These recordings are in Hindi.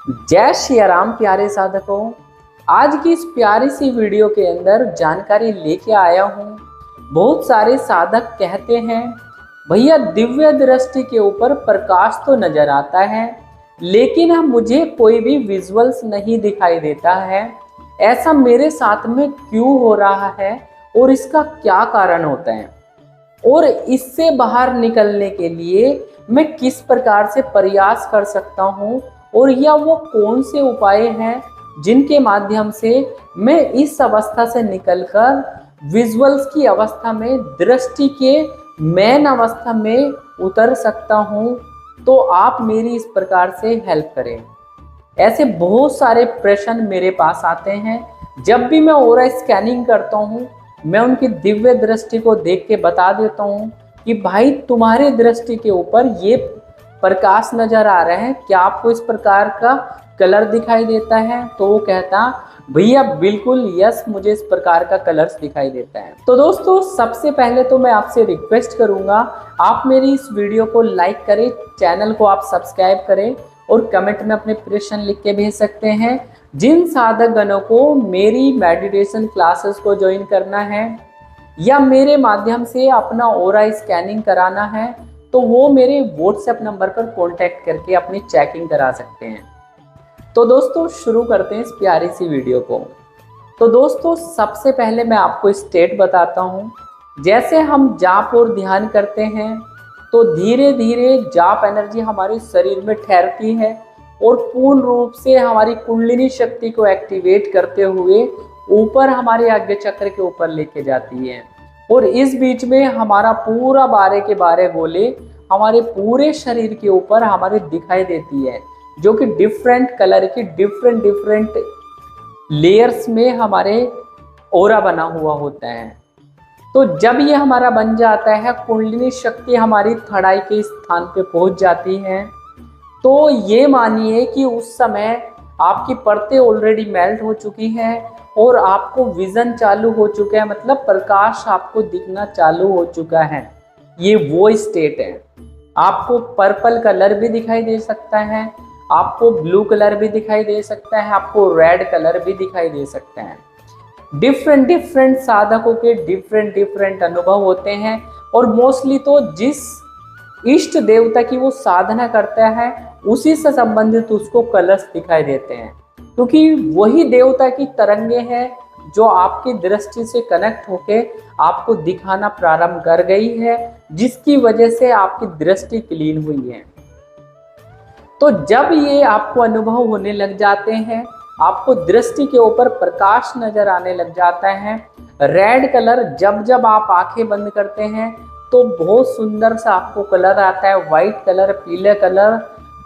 जय श्री राम प्यारे साधकों। आज की इस प्यारी सी वीडियो के अंदर जानकारी लेके आया हूँ। बहुत सारे साधक कहते हैं भैया दिव्य दृष्टि के ऊपर प्रकाश तो नजर आता है लेकिन मुझे कोई भी विजुअल्स नहीं दिखाई देता है। ऐसा मेरे साथ में क्यों हो रहा है और इसका क्या कारण होता है और इससे बाहर निकलने के लिए मैं किस प्रकार से प्रयास कर सकता हूँ और या वो कौन से उपाय हैं जिनके माध्यम से मैं इस अवस्था से निकलकर विजुअल्स की अवस्था में, दृष्टि के मेन अवस्था में उतर सकता हूँ। तो आप मेरी इस प्रकार से हेल्प करें। ऐसे बहुत सारे प्रश्न मेरे पास आते हैं। जब भी मैं ऑरा स्कैनिंग करता हूँ मैं उनकी दिव्य दृष्टि को देख के बता देता हूँ कि भाई तुम्हारे दृष्टि के ऊपर ये प्रकाश नजर आ रहा है, क्या आपको इस प्रकार का कलर दिखाई देता है? तो वो कहता भैया बिल्कुल यस, मुझे इस प्रकार का कलर्स दिखाई देता है। तो दोस्तों सबसे पहले तो मैं आपसे रिक्वेस्ट करूंगा आप मेरी इस वीडियो को लाइक करें, चैनल को आप सब्सक्राइब करें और कमेंट में अपने प्रश्न लिख के भेज सकते हैं। जिन साधक गणों को मेरी मेडिटेशन क्लासेस को ज्वाइन करना है या मेरे माध्यम से अपना ऑरा स्कैनिंग कराना है तो वो मेरे व्हाट्सएप नंबर पर कांटेक्ट करके अपनी चेकिंग करा सकते हैं। तो दोस्तों शुरू करते हैं इस प्यारी सी वीडियो को। तो दोस्तों सबसे पहले मैं आपको स्टेट बताता हूँ। जैसे हम जाप और ध्यान करते हैं तो धीरे धीरे जाप एनर्जी हमारे शरीर में ठहरती है और पूर्ण रूप से हमारी कुंडलिनी शक्ति को एक्टिवेट करते हुए ऊपर हमारे आज्ञा चक्र के ऊपर लेके जाती है। और इस बीच में हमारा पूरा 12 के 12 गोले हमारे पूरे शरीर के ऊपर हमारे दिखाई देती है, जो कि डिफरेंट कलर की डिफरेंट लेयर्स में हमारे ऑरा बना हुआ होता है। तो जब ये हमारा बन जाता है, कुंडलिनी शक्ति हमारी थड़ाई के स्थान पे पहुंच जाती है, तो ये मानिए कि उस समय आपकी परतें ऑलरेडी मेल्ट हो चुकी हैं और आपको विजन चालू हो चुका है, मतलब प्रकाश आपको दिखना चालू हो चुका है। ये वो स्टेट है। आपको पर्पल कलर भी दिखाई दे सकता है, आपको ब्लू कलर भी दिखाई दे सकता है, आपको रेड कलर भी दिखाई दे सकता है। डिफरेंट साधकों के डिफरेंट अनुभव होते हैं और मोस्टली तो जिस इष्ट देवता की वो साधना करता है उसी से संबंधित उसको कलर्स दिखाई देते हैं, क्योंकि वही देवता की तरंगे हैं जो आपकी दृष्टि से कनेक्ट होके आपको दिखाना प्रारंभ कर गई है, जिसकी वजह से आपकी दृष्टि क्लीन हुई है। तो जब ये आपको अनुभव होने लग जाते हैं, आपको दृष्टि के ऊपर प्रकाश नजर आने लग जाता है, रेड कलर जब आप आंखें बंद करते हैं तो बहुत सुंदर सा आपको कलर आता है, व्हाइट कलर, पीले कलर,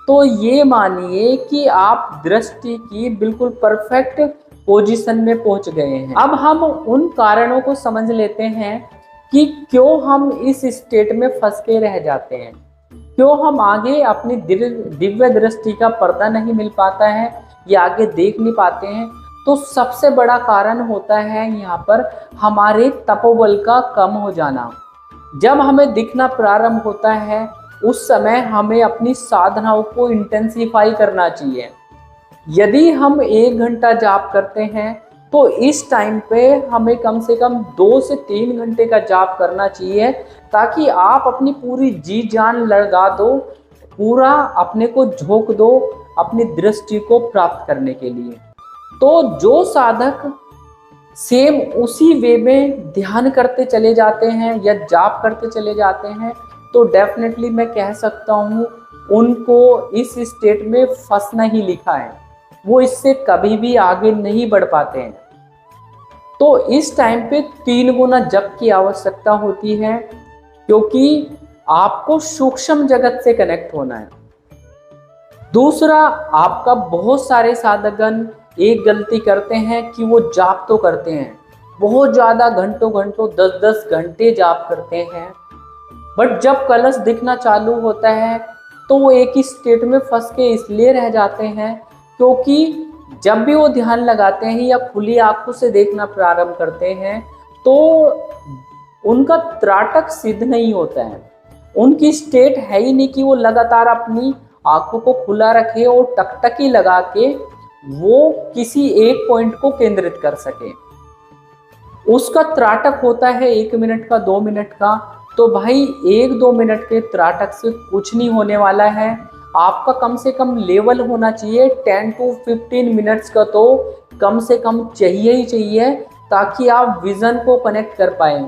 तो ये मानिए कि आप दृष्टि की बिल्कुल परफेक्ट पोजीशन में पहुंच गए हैं। अब हम उन कारणों को समझ लेते हैं कि क्यों हम इस स्टेट में फंस के रह जाते हैं, क्यों हम आगे अपनी दिव्य दृष्टि का पर्दा नहीं मिल पाता है या आगे देख नहीं पाते हैं। तो सबसे बड़ा कारण होता है यहाँ पर हमारे तपोबल का कम हो जाना। जब हमें दिखना प्रारंभ होता है उस समय हमें अपनी साधनाओं को इंटेंसिफाई करना चाहिए। यदि हम 1 घंटा जाप करते हैं तो इस टाइम पे हमें कम से कम 2 से 3 घंटे का जाप करना चाहिए, ताकि आप अपनी पूरी जी जान लगा दो, पूरा अपने को झोंक दो अपनी दृष्टि को प्राप्त करने के लिए। तो जो साधक सेम उसी वे में ध्यान करते चले जाते हैं या जाप करते चले जाते हैं तो डेफिनेटली मैं कह सकता हूँ उनको इस स्टेट में फंसना ही लिखा है, वो इससे कभी भी आगे नहीं बढ़ पाते हैं। तो इस टाइम पे 3 गुना जप की आवश्यकता होती है, क्योंकि आपको सूक्ष्म जगत से कनेक्ट होना है। दूसरा, आपका बहुत सारे साधकगण एक गलती करते हैं कि वो जाप तो करते हैं, बहुत ज़्यादा घंटों 10-10 घंटे जाप करते हैं, बट जब कलश दिखना चालू होता है तो वो एक ही स्टेट में फंस के इसलिए रह जाते हैं क्योंकि जब भी वो ध्यान लगाते हैं या खुली आंखों से देखना प्रारंभ करते हैं तो उनका त्राटक सिद्ध नहीं होता है। उनकी स्टेट है ही नहीं कि वो लगातार अपनी आंखों को खुला रखे और टकटकी लगा के वो किसी एक पॉइंट को केंद्रित कर सके। उसका त्राटक होता है 1 मिनट का, 2 मिनट का। तो भाई 1-2 मिनट के त्राटक से कुछ नहीं होने वाला है। आपका कम से कम लेवल होना चाहिए 10 to 15 मिनट्स का, तो कम से कम चाहिए ही चाहिए, ताकि आप विजन को कनेक्ट कर पाए।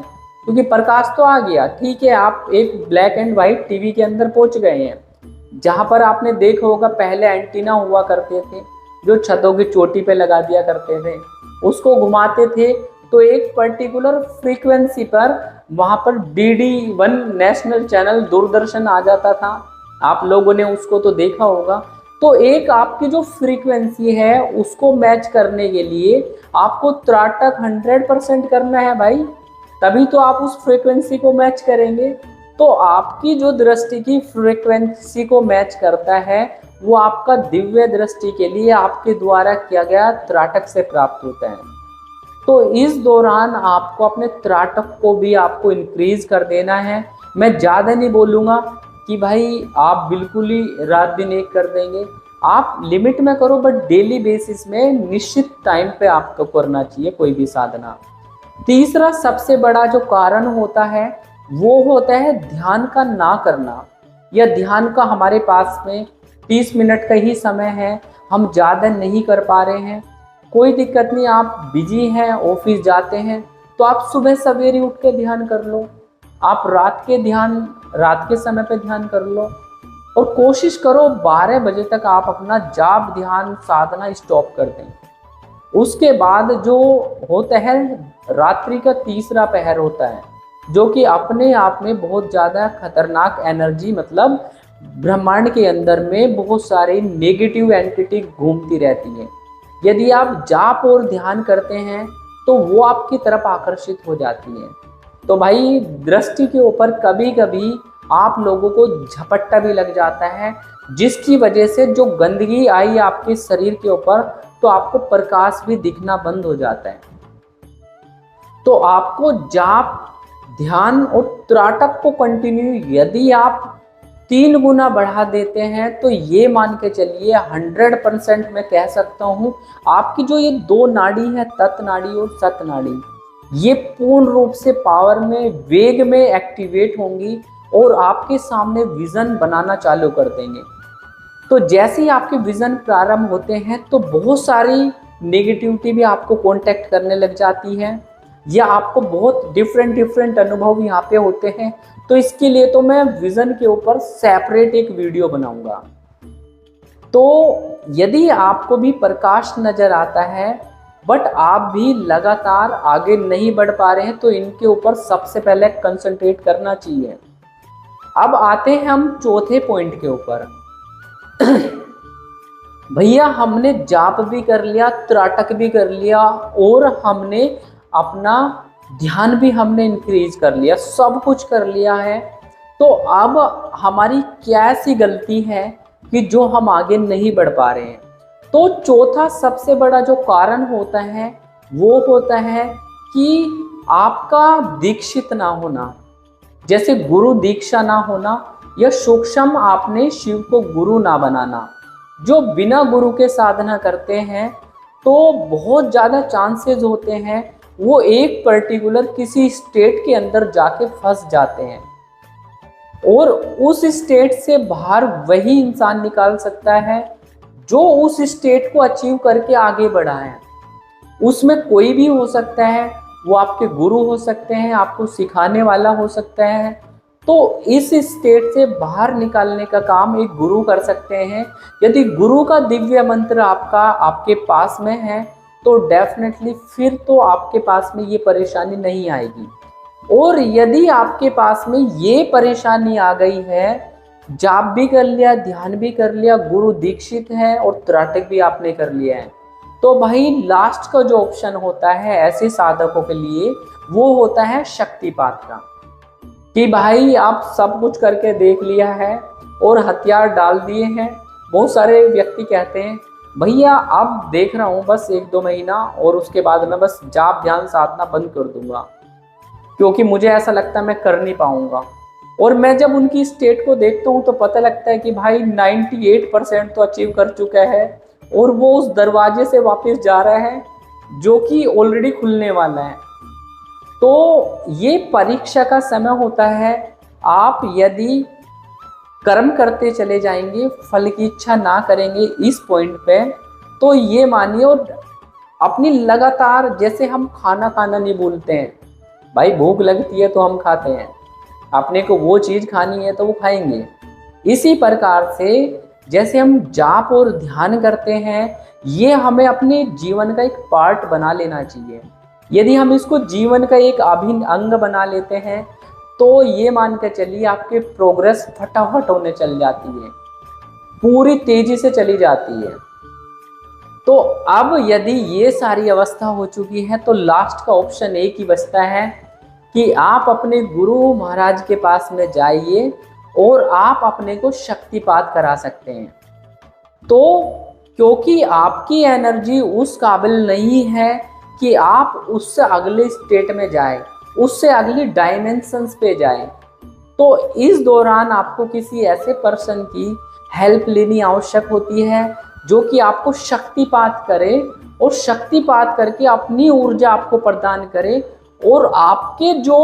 क्योंकि प्रकाश तो आ गया, ठीक है, आप एक ब्लैक एंड वाइट टीवी के अंदर पहुंच गए हैं, जहां पर आपने देखा होगा पहले एंटीना हुआ करते थे जो छतों की चोटी पे लगा दिया करते थे, उसको घुमाते थे तो एक पर्टिकुलर फ्रीक्वेंसी पर वहां पर DD1 नेशनल चैनल दूरदर्शन आ जाता था। आप लोगों ने उसको तो देखा होगा। तो एक आपकी जो फ्रीक्वेंसी है उसको मैच करने के लिए आपको त्राटक 100% करना है भाई, तभी तो आप उस फ्रीक्वेंसी को मैच करेंगे। तो आपकी जो दृष्टि की फ्रीक्वेंसी को मैच करता है वो आपका दिव्य दृष्टि के लिए आपके द्वारा किया गया त्राटक से प्राप्त होता है। तो इस दौरान आपको अपने त्राटक को भी आपको इंक्रीज कर देना है। मैं ज़्यादा नहीं बोलूँगा कि भाई आप बिल्कुल ही रात दिन एक कर देंगे, आप लिमिट में करो, बट डेली बेसिस में निश्चित टाइम पे आपको करना चाहिए कोई भी साधना। तीसरा सबसे बड़ा जो कारण होता है वो होता है ध्यान का ना करना, या ध्यान का हमारे पास में 30 मिनट का ही समय है, हम ज़्यादा नहीं कर पा रहे हैं। कोई दिक्कत नहीं, आप बिजी हैं, ऑफिस जाते हैं, तो आप सुबह सवेरे उठ के ध्यान कर लो, आप रात के समय पे ध्यान कर लो, और कोशिश करो 12 बजे तक आप अपना जाप ध्यान साधना स्टॉप कर दें। उसके बाद जो होता है रात्रि का तीसरा पहर होता है, जो कि अपने आप में बहुत ज़्यादा खतरनाक एनर्जी, मतलब ब्रह्मांड के अंदर में बहुत सारी नेगेटिव एंटिटी घूमती रहती है। यदि आप जाप और ध्यान करते हैं तो वो आपकी तरफ आकर्षित हो जाती है। तो भाई दृष्टि के ऊपर कभी कभी आप लोगों को झपट्टा भी लग जाता है, जिसकी वजह से जो गंदगी आई आपके शरीर के ऊपर तो आपको प्रकाश भी दिखना बंद हो जाता है। तो आपको जाप ध्यान और त्राटक को कंटिन्यू यदि आप 3 गुना बढ़ा देते हैं तो ये मान के चलिए 100% मैं कह सकता हूँ आपकी जो ये 2 नाड़ी है, तत् नाड़ी और सत नाड़ी, ये पूर्ण रूप से पावर में, वेग में एक्टिवेट होंगी और आपके सामने विजन बनाना चालू कर देंगे। तो जैसे ही आपके विजन प्रारंभ होते हैं तो बहुत सारी नेगेटिविटी भी आपको कांटेक्ट करने लग जाती है, या आपको बहुत डिफरेंट अनुभव यहाँ पे होते हैं। तो इसके लिए तो मैं विजन के ऊपर सेपरेट एक वीडियो बनाऊंगा। तो यदि आपको भी प्रकाश नजर आता है बट आप भी लगातार आगे नहीं बढ़ पा रहे हैं तो इनके ऊपर सबसे पहले कंसंट्रेट करना चाहिए। अब आते हैं हम चौथे पॉइंट के ऊपर। भैया हमने जाप भी कर लिया, त्राटक भी कर लिया और हमने अपना ध्यान भी हमने इंक्रीज कर लिया, सब कुछ कर लिया है, तो अब हमारी क्या ऐसी गलती है कि जो हम आगे नहीं बढ़ पा रहे हैं। तो चौथा सबसे बड़ा जो कारण होता है वो होता है कि आपका दीक्षित ना होना, जैसे गुरु दीक्षा ना होना, या सूक्ष्म आपने शिव को गुरु ना बनाना। जो बिना गुरु के साधना करते हैं तो बहुत ज़्यादा चांसेस होते हैं वो एक पर्टिकुलर किसी स्टेट के अंदर जाके फंस जाते हैं, और उस स्टेट से बाहर वही इंसान निकाल सकता है जो उस स्टेट को अचीव करके आगे बढ़ा है। उसमें कोई भी हो सकता है, वो आपके गुरु हो सकते हैं, आपको सिखाने वाला हो सकता है। तो इस स्टेट से बाहर निकालने का काम एक गुरु कर सकते हैं। यदि गुरु का दिव्य मंत्र आपके पास में है तो डेफिनेटली फिर तो आपके पास में ये परेशानी नहीं आएगी। और यदि आपके पास में ये परेशानी आ गई है, जाप भी कर लिया, ध्यान भी कर लिया, गुरु दीक्षित है और त्राटक भी आपने कर लिया है, तो भाई लास्ट का जो ऑप्शन होता है ऐसे साधकों के लिए वो होता है शक्तिपात का, कि भाई आप सब कुछ करके देख लिया है और हथियार डाल दिए हैं। बहुत सारे व्यक्ति कहते हैं भैया अब देख रहा हूँ बस 1-2 महीना और उसके बाद मैं बस जाप ध्यान साधना बंद कर दूंगा, क्योंकि मुझे ऐसा लगता है मैं कर नहीं पाऊंगा। और मैं जब उनकी स्टेट को देखता हूँ तो पता लगता है कि भाई 98% तो अचीव कर चुका है और वो उस दरवाजे से वापस जा रहा है जो कि ऑलरेडी खुलने वाला है। तो ये परीक्षा का समय होता है। आप यदि कर्म करते चले जाएंगे, फल की इच्छा ना करेंगे इस पॉइंट पे, तो ये मानिए, और अपनी लगातार, जैसे हम खाना खाना नहीं भूलते हैं, भाई भूख लगती है तो हम खाते हैं, अपने को वो चीज़ खानी है तो वो खाएंगे। इसी प्रकार से जैसे हम जाप और ध्यान करते हैं, ये हमें अपने जीवन का एक पार्ट बना लेना चाहिए। यदि हम इसको जीवन का एक अभिन्न अंग बना लेते हैं तो ये मान के चलिए आपकी प्रोग्रेस फटाफट होने चल जाती है, पूरी तेजी से चली जाती है। तो अब यदि ये सारी अवस्था हो चुकी है तो लास्ट का ऑप्शन एक ही बचता है कि आप अपने गुरु महाराज के पास में जाइए और आप अपने को शक्तिपात करा सकते हैं। तो क्योंकि आपकी एनर्जी उस काबिल नहीं है कि आप उससे अगले स्टेट में जाए, उससे अगली डायमेंशंस पे जाए, तो इस दौरान आपको किसी ऐसे पर्सन की हेल्प लेनी आवश्यक होती है जो कि आपको शक्तिपात करे और शक्तिपात करके अपनी ऊर्जा आपको प्रदान करे और आपके जो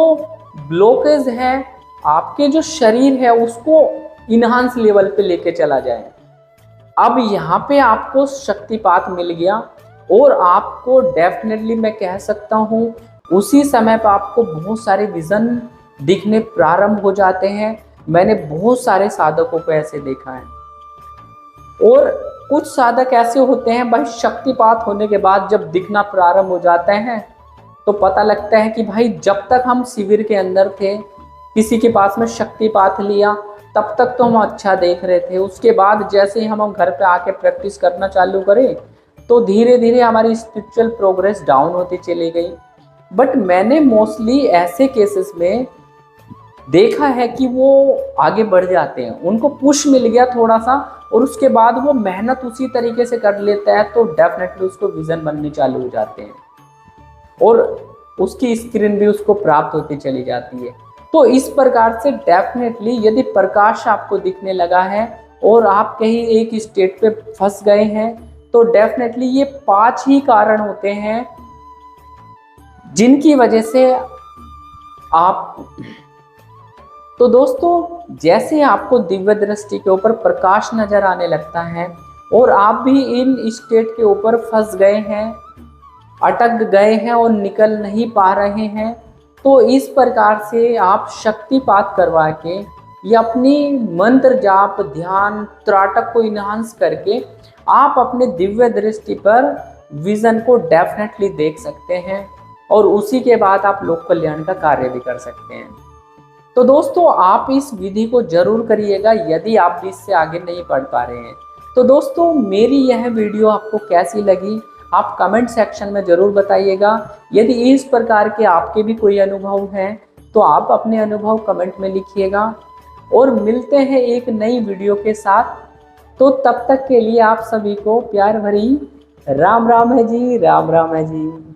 ब्लॉकेज है, आपके जो शरीर है, उसको इनहांस लेवल पे लेके चला जाए। अब यहाँ पे आपको शक्तिपात मिल गया और आपको डेफिनेटली मैं कह सकता हूँ उसी समय पर आपको बहुत सारे विजन दिखने प्रारंभ हो जाते हैं। मैंने बहुत सारे साधकों को ऐसे देखा है। और कुछ साधक ऐसे होते हैं भाई, शक्तिपात होने के बाद जब दिखना प्रारंभ हो जाते हैं तो पता लगता है कि भाई जब तक हम शिविर के अंदर थे, किसी के पास में शक्तिपात लिया, तब तक तो हम अच्छा देख रहे थे। उसके बाद जैसे ही हम घर पे आके प्रैक्टिस करना चालू करें तो धीरे धीरे हमारी स्पिरिचुअल प्रोग्रेस डाउन होती चली गई। बट मैंने मोस्टली ऐसे केसेस में देखा है कि वो आगे बढ़ जाते हैं, उनको पुश मिल गया थोड़ा सा और उसके बाद वो मेहनत उसी तरीके से कर लेता है तो डेफिनेटली उसको विजन बनने चालू हो जाते हैं और उसकी स्क्रीन भी उसको प्राप्त होती चली जाती है। तो इस प्रकार से डेफिनेटली यदि प्रकाश आपको दिखने लगा है और आप कहीं एक स्टेट पे फंस गए हैं तो डेफिनेटली ये 5 ही कारण होते हैं जिनकी वजह से आप, तो दोस्तों जैसे आपको दिव्य दृष्टि के ऊपर प्रकाश नजर आने लगता है और आप भी इन स्टेट के ऊपर फंस गए हैं, अटक गए हैं और निकल नहीं पा रहे हैं, तो इस प्रकार से आप शक्तिपात करवा के या अपनी मंत्र जाप ध्यान त्राटक को इनहांस करके आप अपने दिव्य दृष्टि पर विजन को डेफिनेटली देख सकते हैं और उसी के बाद आप लोक कल्याण का कार्य भी कर सकते हैं। तो दोस्तों आप इस विधि को जरूर करिएगा यदि आप भी इससे आगे नहीं बढ़ पा रहे हैं। तो दोस्तों मेरी यह वीडियो आपको कैसी लगी आप कमेंट सेक्शन में जरूर बताइएगा। यदि इस प्रकार के आपके भी कोई अनुभव हैं तो आप अपने अनुभव कमेंट में लिखिएगा और मिलते हैं एक नई वीडियो के साथ। तो तब तक के लिए आप सभी को प्यार भरी राम राम है जी, राम राम है जी।